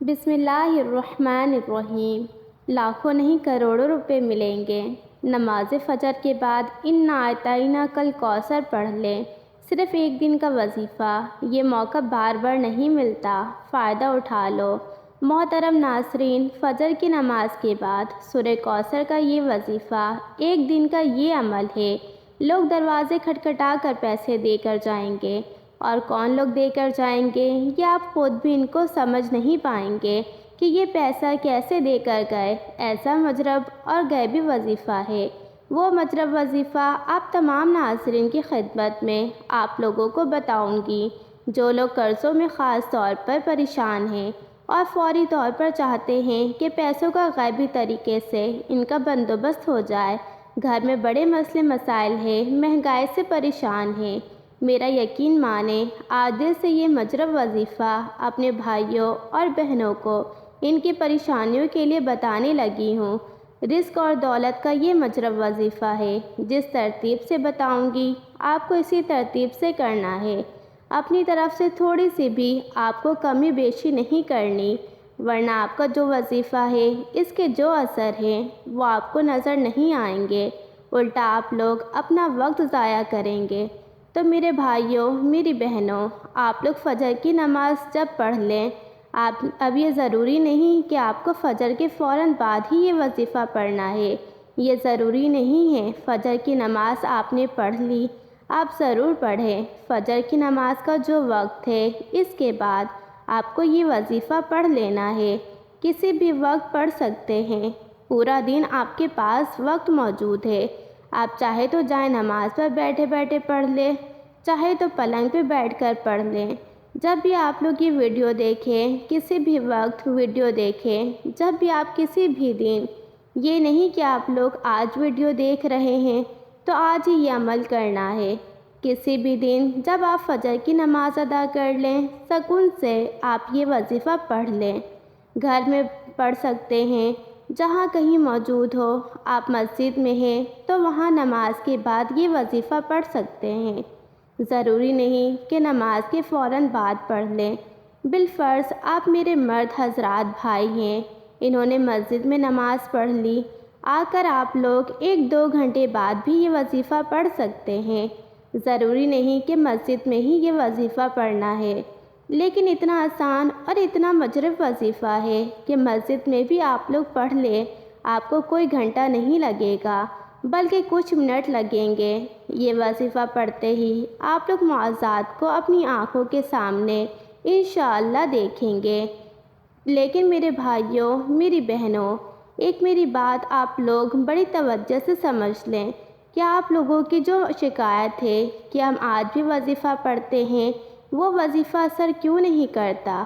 بسم اللہ الرحمن الرحیم۔ لاکھوں نہیں کروڑوں روپے ملیں گے۔ نماز فجر کے بعد انا اعطیناک کل کوثر پڑھ لیں۔ صرف ایک دن کا وظیفہ، یہ موقع بار بار نہیں ملتا، فائدہ اٹھا لو۔ محترم ناظرین، فجر کی نماز کے بعد سورہ کوثر کا یہ وظیفہ، ایک دن کا یہ عمل ہے۔ لوگ دروازے کھٹکھٹا کر پیسے دے کر جائیں گے، اور کون لوگ دے کر جائیں گے یہ آپ خود بھی ان کو سمجھ نہیں پائیں گے کہ یہ پیسہ کیسے دے کر گئے۔ ایسا مجرب اور غیبی وظیفہ ہے۔ وہ مجرب وظیفہ آپ تمام ناظرین کی خدمت میں آپ لوگوں کو بتاؤں گی، جو لوگ قرضوں میں خاص طور پر پریشان ہیں اور فوری طور پر چاہتے ہیں کہ پیسوں کا غیبی طریقے سے ان کا بندوبست ہو جائے۔ گھر میں بڑے مسئلے مسائل ہیں، مہنگائی سے پریشان ہیں۔ میرا یقین مانیں، آج دل سے یہ مجرب وظیفہ اپنے بھائیوں اور بہنوں کو ان کی پریشانیوں کے لیے بتانے لگی ہوں۔ رزق اور دولت کا یہ مجرب وظیفہ ہے۔ جس ترتیب سے بتاؤں گی آپ کو اسی ترتیب سے کرنا ہے۔ اپنی طرف سے تھوڑی سی بھی آپ کو کمی بیشی نہیں کرنی، ورنہ آپ کا جو وظیفہ ہے اس کے جو اثر ہیں وہ آپ کو نظر نہیں آئیں گے، الٹا آپ لوگ اپنا وقت ضائع کریں گے۔ تو میرے بھائیوں، میری بہنوں، آپ لوگ فجر کی نماز جب پڑھ لیں، اب یہ ضروری نہیں کہ آپ کو فجر کے فوراً بعد ہی یہ وظیفہ پڑھنا ہے۔ یہ ضروری نہیں ہے فجر کی نماز آپ نے پڑھ لی، آپ ضرور پڑھیں۔ فجر کی نماز کا جو وقت ہے اس کے بعد آپ کو یہ وظیفہ پڑھ لینا ہے۔ کسی بھی وقت پڑھ سکتے ہیں، پورا دن آپ کے پاس وقت موجود ہے۔ آپ چاہے تو جائیں نماز پر بیٹھے بیٹھے پڑھ لیں، چاہے تو پلنگ پہ بیٹھ کر پڑھ لیں۔ جب بھی آپ لوگ یہ ویڈیو دیکھیں، کسی بھی وقت ویڈیو دیکھیں، جب بھی آپ کسی بھی دن، یہ نہیں کہ آپ لوگ آج ویڈیو دیکھ رہے ہیں تو آج ہی یہ عمل کرنا ہے۔ کسی بھی دن جب آپ فجر کی نماز ادا کر لیں، سکون سے آپ یہ وظیفہ پڑھ لیں۔ گھر میں پڑھ سکتے ہیں، جہاں کہیں موجود ہو۔ آپ مسجد میں ہیں تو وہاں نماز کے بعد یہ وظیفہ پڑھ سکتے ہیں۔ ضروری نہیں کہ نماز کے فوراً بعد پڑھ لیں۔ بالفرض آپ میرے مرد حضرات بھائی ہیں، انہوں نے مسجد میں نماز پڑھ لی، آ کر آپ لوگ 1-2 گھنٹے بعد بھی یہ وظیفہ پڑھ سکتے ہیں۔ ضروری نہیں کہ مسجد میں ہی یہ وظیفہ پڑھنا ہے، لیکن اتنا آسان اور اتنا مجرب وظیفہ ہے کہ مسجد میں بھی آپ لوگ پڑھ لیں، آپ کو کوئی گھنٹہ نہیں لگے گا بلکہ کچھ منٹ لگیں گے۔ یہ وظیفہ پڑھتے ہی آپ لوگ معجزات کو اپنی آنکھوں کے سامنے انشاءاللہ دیکھیں گے۔ لیکن میرے بھائیوں، میری بہنوں، ایک میری بات آپ لوگ بڑی توجہ سے سمجھ لیں کہ آپ لوگوں کی جو شکایت ہے کہ ہم آج بھی وظیفہ پڑھتے ہیں، وہ وظیفہ اثر کیوں نہیں کرتا۔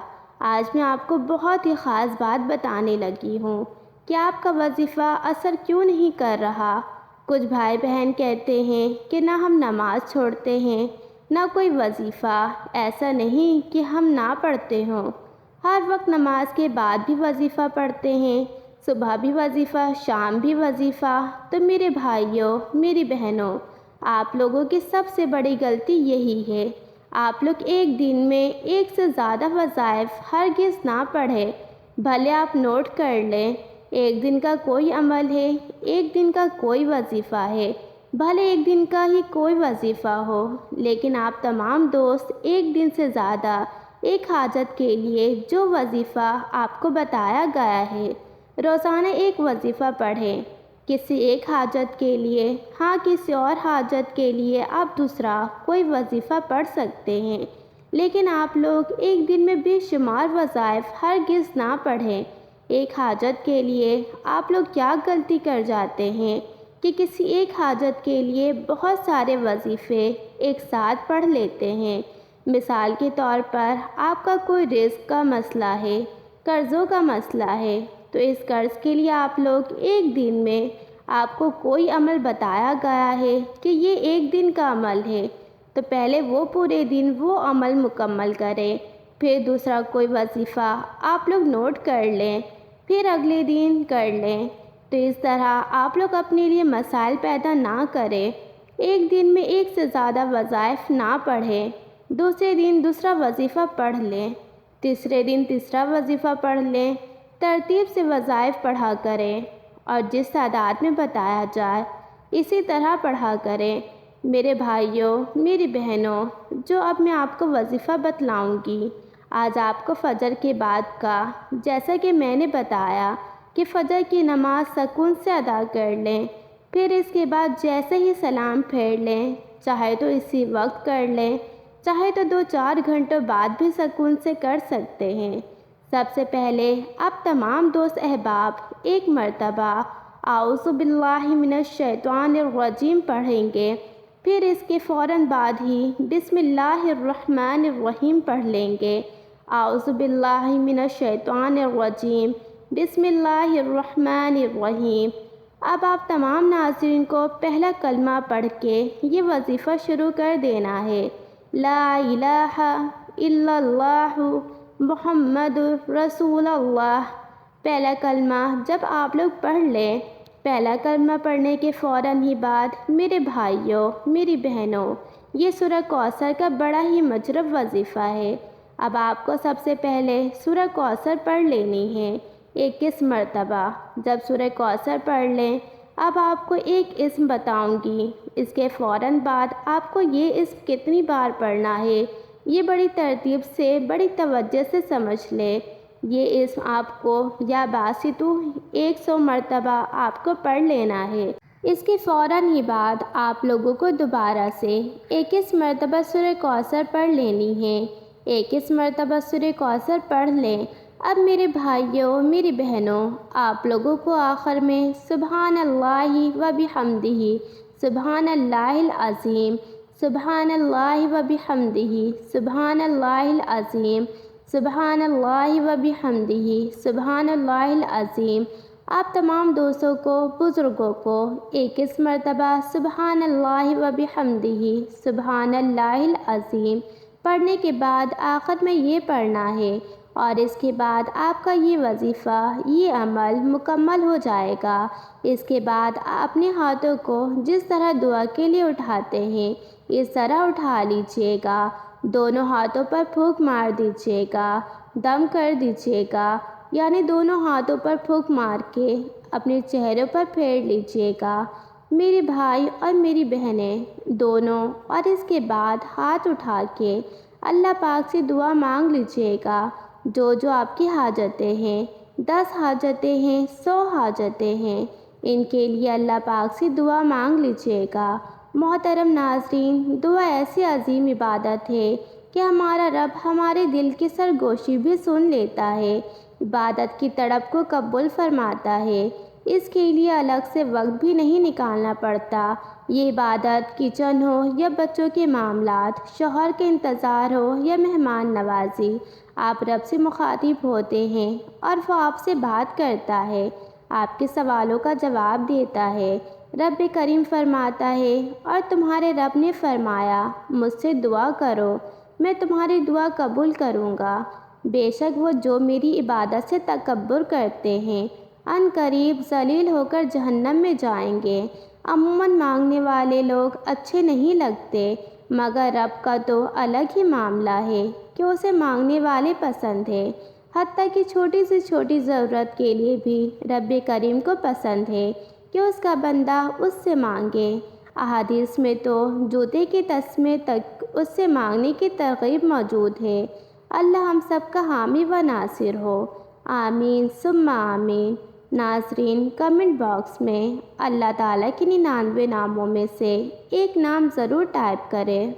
آج میں آپ کو بہت ہی خاص بات بتانے لگی ہوں کہ آپ کا وظیفہ اثر کیوں نہیں کر رہا۔ کچھ بھائی بہن کہتے ہیں کہ نہ ہم نماز چھوڑتے ہیں نہ کوئی وظیفہ، ایسا نہیں کہ ہم نہ پڑھتے ہوں، ہر وقت نماز کے بعد بھی وظیفہ پڑھتے ہیں، صبح بھی وظیفہ، شام بھی وظیفہ۔ تو میرے بھائیوں، میری بہنوں، آپ لوگوں کی سب سے بڑی غلطی یہی ہے، آپ لوگ ایک دن میں ایک سے زیادہ وظائف ہرگز نہ پڑھیں۔ بھلے آپ نوٹ کر لیں، ایک دن کا کوئی عمل ہے، ایک دن کا کوئی وظیفہ ہے، بھلے ایک دن کا ہی کوئی وظیفہ ہو، لیکن آپ تمام دوست ایک دن سے زیادہ ایک حاجت کے لیے جو وظیفہ آپ کو بتایا گیا ہے، روزانہ ایک وظیفہ پڑھیں۔ کسی ایک حاجت کے لیے، ہاں کسی اور حاجت کے لیے آپ دوسرا کوئی وظیفہ پڑھ سکتے ہیں، لیکن آپ لوگ ایک دن میں بے شمار وظائف ہرگز نہ پڑھیں۔ ایک حاجت کے لیے آپ لوگ کیا غلطی کر جاتے ہیں کہ کسی ایک حاجت کے لیے بہت سارے وظیفے ایک ساتھ پڑھ لیتے ہیں۔ مثال کے طور پر آپ کا کوئی رزق کا مسئلہ ہے، قرضوں کا مسئلہ ہے، تو اس قرض کے لیے آپ لوگ ایک دن میں آپ کو کوئی عمل بتایا گیا ہے کہ یہ ایک دن کا عمل ہے، تو پہلے وہ پورے دن وہ عمل مکمل کریں، پھر دوسرا کوئی وظیفہ آپ لوگ نوٹ کر لیں، پھر اگلے دن کر لیں۔ تو اس طرح آپ لوگ اپنے لیے مسائل پیدا نہ کریں۔ ایک دن میں ایک سے زیادہ وظائف نہ پڑھیں، دوسرے دن دوسرا وظیفہ پڑھ لیں، تیسرے دن تیسرا وظیفہ پڑھ لیں۔ ترتیب سے وظائف پڑھا کریں اور جس تعداد میں بتایا جائے اسی طرح پڑھا کریں۔ میرے بھائیوں، میری بہنوں، جو اب میں آپ کو وظیفہ بتلاؤں گی، آج آپ کو فجر کے بعد کا، جیسا کہ میں نے بتایا کہ فجر کی نماز سکون سے ادا کر لیں، پھر اس کے بعد جیسے ہی سلام پھیر لیں، چاہے تو اسی وقت کر لیں، چاہے تو 2-4 گھنٹوں بعد بھی سکون سے کر سکتے ہیں۔ سب سے پہلے آپ تمام دوست احباب ایک مرتبہ اعوذ باللہ من الشیطان الرجیم پڑھیں گے، پھر اس کے فوراً بعد ہی بسم اللہ الرحمن الرحیم پڑھ لیں گے۔ اعوذ باللہ من الشیطان الرجیم، بسم اللہ الرحمن الرحیم۔ اب آپ تمام ناظرین کو پہلا کلمہ پڑھ کے یہ وظیفہ شروع کر دینا ہے۔ لا الہ الا اللہ محمد رسول اللہ۔ پہلا کلمہ جب آپ لوگ پڑھ لیں، پہلا کلمہ پڑھنے کے فوراً ہی بعد میرے بھائیوں، میری بہنوں، یہ سورہ کوثر کا بڑا ہی مجرب وظیفہ ہے۔ اب آپ کو سب سے پہلے سورہ کوثر پڑھ لینی ہے 21 مرتبہ۔ جب سورہ کوثر پڑھ لیں، اب آپ کو ایک اسم بتاؤں گی، اس کے فوراً بعد آپ کو یہ اسم کتنی بار پڑھنا ہے یہ بڑی ترتیب سے، بڑی توجہ سے سمجھ لیں۔ یہ اسم آپ کو یا باسطو 100 مرتبہ آپ کو پڑھ لینا ہے۔ اس کے فوراً ہی بعد آپ لوگوں کو دوبارہ سے 21 مرتبہ سورہ کوثر پڑھ لینی ہے۔ 21 مرتبہ سورہ کوثر پڑھ لیں۔ اب میرے بھائیوں، میری بہنوں، آپ لوگوں کو آخر میں سبحان اللہ و بحمدہ، سبحان اللہ العظیم، سبحان اللہ و بحمدہ، سبحان اللہ العظیم، سبحان اللہ و بحمدہ، سبحان اللہ العظیم۔ آپ تمام دوستوں کو، بزرگوں کو 21 مرتبہ سبحان اللہ و بحمدہ، سبحان اللہ العظیم پڑھنے کے بعد آخر میں یہ پڑھنا ہے، اور اس کے بعد آپ کا یہ وظیفہ، یہ عمل مکمل ہو جائے گا۔ اس کے بعد اپنے ہاتھوں کو جس طرح دعا کے لیے اٹھاتے ہیں اس طرح اٹھا لیجئے گا، دونوں ہاتھوں پر پھونک مار دیجئے گا، دم کر دیجئے گا، یعنی دونوں ہاتھوں پر پھونک مار کے اپنے چہروں پر پھیر لیجئے گا۔ میرے بھائی اور میری بہنیں دونوں، اور اس کے بعد ہاتھ اٹھا کے اللہ پاک سے دعا مانگ لیجئے گا۔ جو آپ کی حاجتیں ہیں، 10 حاجتیں ہیں، 100 حاجتیں ہیں، ان کے لیے اللہ پاک سے دعا مانگ لیجئے گا۔ محترم ناظرین، دعا ایسی عظیم عبادت ہے کہ ہمارا رب ہمارے دل کی سرگوشی بھی سن لیتا ہے، عبادت کی تڑپ کو قبول فرماتا ہے۔ اس کے لیے الگ سے وقت بھی نہیں نکالنا پڑتا۔ یہ عبادت کچن ہو یا بچوں کے معاملات، شوہر کے انتظار ہو یا مہمان نوازی، آپ رب سے مخاطب ہوتے ہیں اور وہ آپ سے بات کرتا ہے، آپ کے سوالوں کا جواب دیتا ہے۔ رب کریم فرماتا ہے، اور تمہارے رب نے فرمایا مجھ سے دعا کرو، میں تمہاری دعا قبول کروں گا۔ بے شک وہ جو میری عبادت سے تکبر کرتے ہیں ان قریب ذلیل ہو کر جہنم میں جائیں گے۔ عموماً مانگنے والے لوگ اچھے نہیں لگتے، مگر رب کا تو الگ ہی معاملہ ہے کہ اسے مانگنے والے پسند ہیں۔ حتیٰ کہ چھوٹی سے چھوٹی ضرورت کے لیے بھی رب کریم کو پسند ہے کہ اس کا بندہ اس سے مانگے۔ احادیث میں تو جوتے کے تسمے تک اس سے مانگنے کی ترغیب موجود ہے۔ اللہ ہم سب کا حامی و ناصر ہو، آمین ثم آمین۔ ناظرین، کمنٹ باکس میں اللہ تعالیٰ کے 99 ناموں میں سے ایک نام ضرور ٹائپ کریں۔